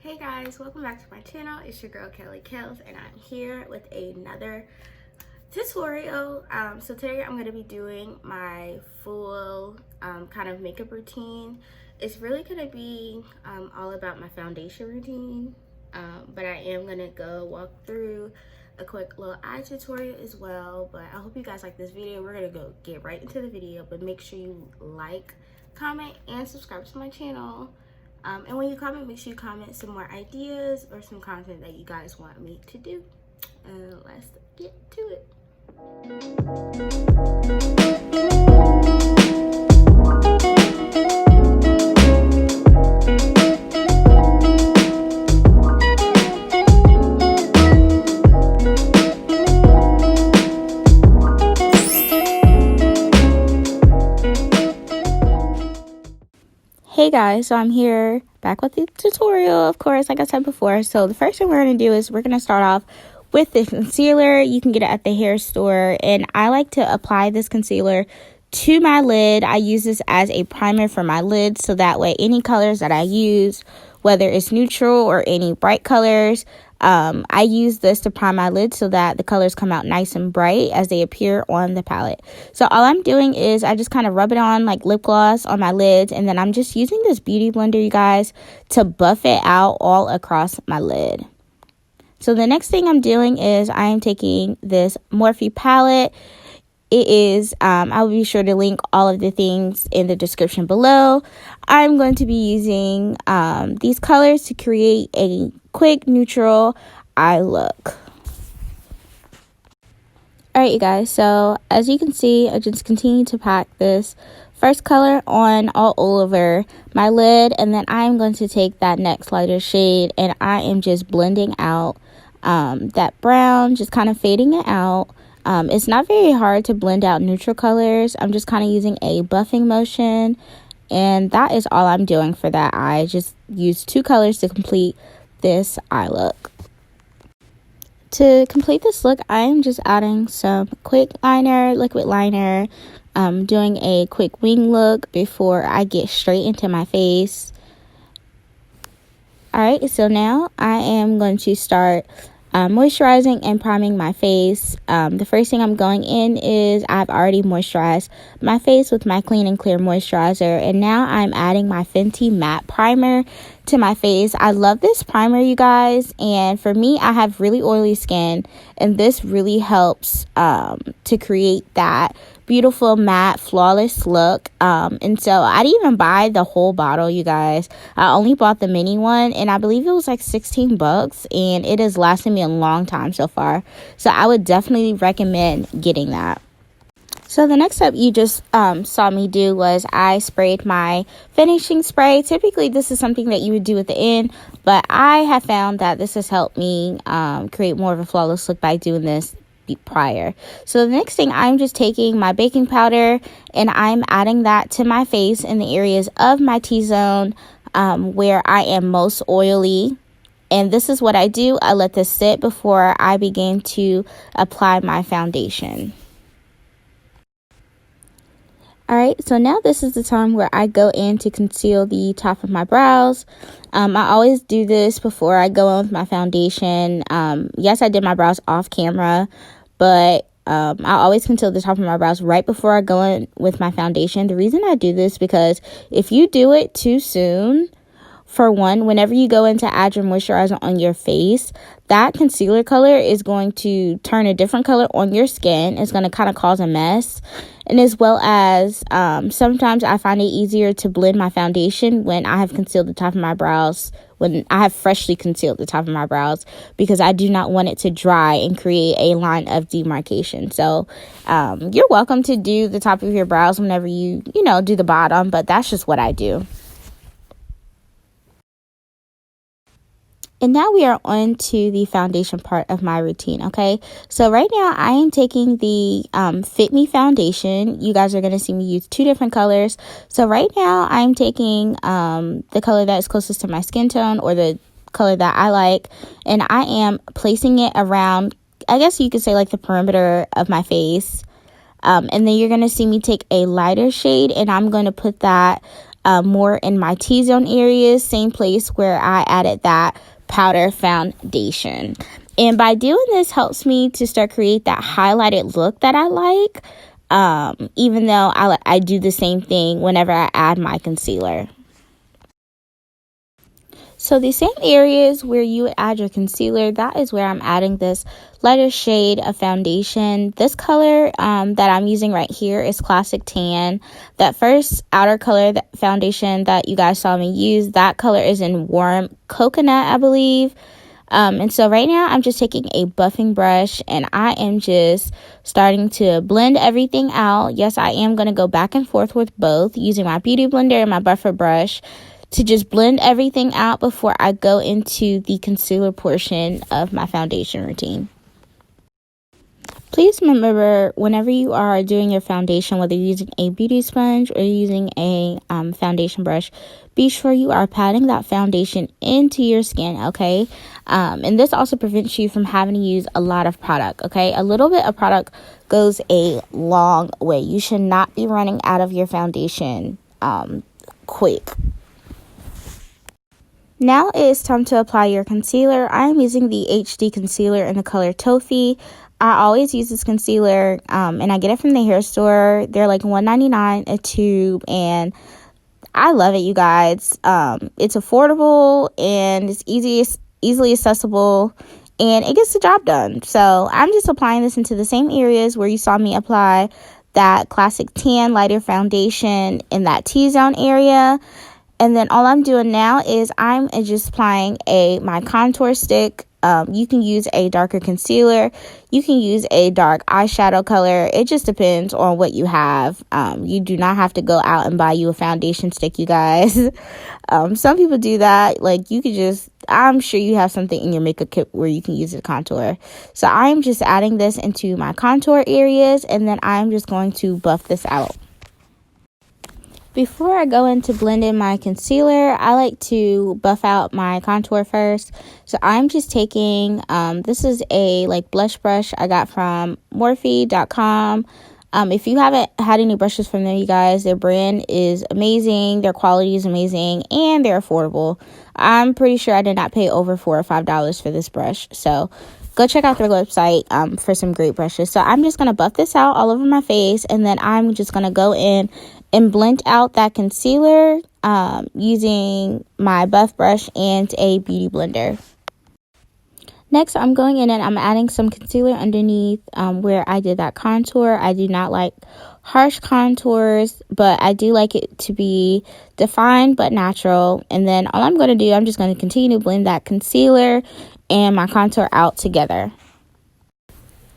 Hey guys, welcome back to my channel. It's your girl Kelli Kells and I'm here with another tutorial. So today I'm going to be doing my full kind of makeup routine. It's really going to be all about my foundation routine, but I am going to go walk through a quick little eye tutorial as well. But I hope you guys like this video. We're going to go get right into the video, but make sure you like, comment, and subscribe to my channel. And when you comment, make sure you comment some more ideas or some content that you guys want me to do. Let's get to it. Hey guys, so I'm here back with the tutorial, of course, like I said before. So the first thing we're going to do is we're going to start off with the concealer. You can get it at the hair store, and I like to apply this concealer to my lid. I use this as a primer for my lid, so that way any colors that I use, whether it's neutral or any bright colors, I use this to prime my lid so that the colors come out nice and bright as they appear on the palette. So all I'm doing is I just kind of rub it on like lip gloss on my lids, and then I'm just using this beauty blender, you guys, to buff it out all across my lid. So the next thing I'm doing is I am taking this Morphe palette. It is, I will be sure to link all of the things in the description below. I'm going to be using these colors to create a quick neutral eye look. Alright you guys, so as you can see, I just continue to pack this first color on all over my lid, and then I'm going to take that next lighter shade and I am just blending out that brown, just kind of fading it out. It's not very hard to blend out neutral colors. I'm just kind of using a buffing motion, and that is all I'm doing for that eye. Just use two colors to complete this eye look. To complete this look, I am just adding some quick liner, liquid liner, doing a quick wing look before I get straight into my face. Alright, so now I am going to start moisturizing and priming my face. The first thing I'm going in is I've already moisturized my face with my Clean and Clear moisturizer, and now I'm adding my Fenty matte primer to my face. I love this primer, you guys, and for me, I have really oily skin, and this really helps to create that beautiful matte flawless look. And so I didn't even buy the whole bottle, you guys. I only bought the mini one, and I believe it was like 16 bucks, and it has lasted me a long time so far, so I would definitely recommend getting that. So the next step you just saw me do was I sprayed my finishing spray. Typically this is something that you would do at the end, but I have found that this has helped me create more of a flawless look by doing this prior. So the next thing, I'm just taking my baking powder and I'm adding that to my face in the areas of my T-zone where I am most oily. And this is what I do. I let this sit before I begin to apply my foundation. Alright, so now this is the time where I go in to conceal the top of my brows. I always do this before I go in with my foundation. Yes, I did my brows off camera, but I always conceal the top of my brows right before I go in with my foundation. The reason I do this because if you do it too soon, for one, whenever you go in to add your moisturizer on your face, that concealer color is going to turn a different color on your skin. It's going to kind of cause a mess. And as well as sometimes I find it easier to blend my foundation when I have concealed the top of my brows, when I have freshly concealed the top of my brows, because I do not want it to dry and create a line of demarcation. So you're welcome to do the top of your brows whenever you do the bottom, but that's just what I do. And now we are on to the foundation part of my routine, okay? So right now I am taking the Fit Me foundation. You guys are going to see me use two different colors. So right now I'm taking the color that is closest to my skin tone, or the color that I like, and I am placing it around, I guess you could say, like the perimeter of my face. And then you're going to see me take a lighter shade, and I'm going to put that more in my T-zone areas, same place where I added that powder foundation. And by doing this helps me to start create that highlighted look that I like, even though I do the same thing whenever I add my concealer. So the same areas where you would add your concealer, that is where I'm adding this lighter shade of foundation. This color that I'm using right here is Classic Tan. That first outer color foundation that you guys saw me use, that color is in Warm Coconut, I believe. And so right now I'm just taking a buffing brush and I am just starting to blend everything out. Yes, I am going to go back and forth with both using my beauty blender and my buffer brush to just blend everything out before I go into the concealer portion of my foundation routine. Please remember, whenever you are doing your foundation, whether you're using a beauty sponge or using a foundation brush, be sure you are patting that foundation into your skin, okay? And this also prevents you from having to use a lot of product, okay? A little bit of product goes a long way. You should not be running out of your foundation quick. Now it is time to apply your concealer. I am using the HD concealer in the color Toffee. I always use this concealer, and I get it from the hair store. They're like $1.99 a tube, and I love it, you guys. It's affordable, and it's easily accessible, and it gets the job done. So I'm just applying this into the same areas where you saw me apply that Classic Tan lighter foundation in that T-zone area. And then all I'm doing now is I'm just applying my contour stick. You can use a darker concealer. You can use a dark eyeshadow color. It just depends on what you have. You do not have to go out and buy you a foundation stick, you guys. Some people do that. Like, you could just, I'm sure you have something in your makeup kit where you can use a contour. So I'm just adding this into my contour areas, and then I'm just going to buff this out. Before I go into blending my concealer, I like to buff out my contour first. So I'm just taking, this is a blush brush I got from Morphe.com. If you haven't had any brushes from them, you guys, their brand is amazing, their quality is amazing, and they're affordable. I'm pretty sure I did not pay over $4 or $5 for this brush. So go check out their website for some great brushes. So I'm just going to buff this out all over my face, and then I'm just going to go in and blend out that concealer using my buff brush and a beauty blender. Next, I'm going in and I'm adding some concealer underneath where I did that contour. I do not like harsh contours, but I do like it to be defined but natural. And then all I'm going to do, I'm just going to continue to blend that concealer and my contour out together.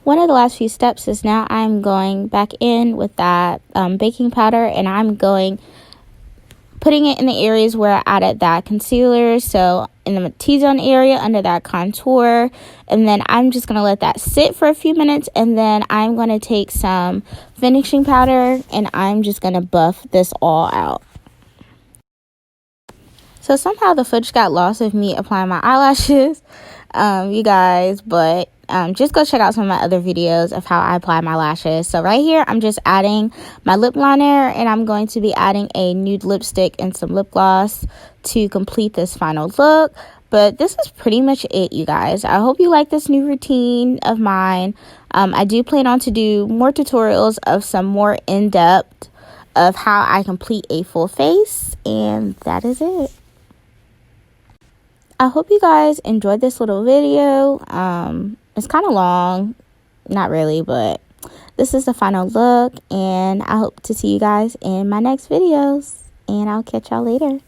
One of the last few steps is now I'm going back in with that baking powder, and I'm putting it in the areas where I added that concealer. So in the T-zone area under that contour, and then I'm just going to let that sit for a few minutes, and then I'm going to take some finishing powder and I'm just going to buff this all out. So somehow the footage got lost of me applying my eyelashes, you guys, but just go check out some of my other videos of how I apply my lashes. So right here, I'm just adding my lip liner, and I'm going to be adding a nude lipstick and some lip gloss to complete this final look. But this is pretty much it, you guys. I hope you like this new routine of mine. I do plan on to do more tutorials of some more in-depth of how I complete a full face, and that is it. I hope you guys enjoyed this little video. It's kind of long, not really, but this is the final look, and I hope to see you guys in my next videos, and I'll catch y'all later.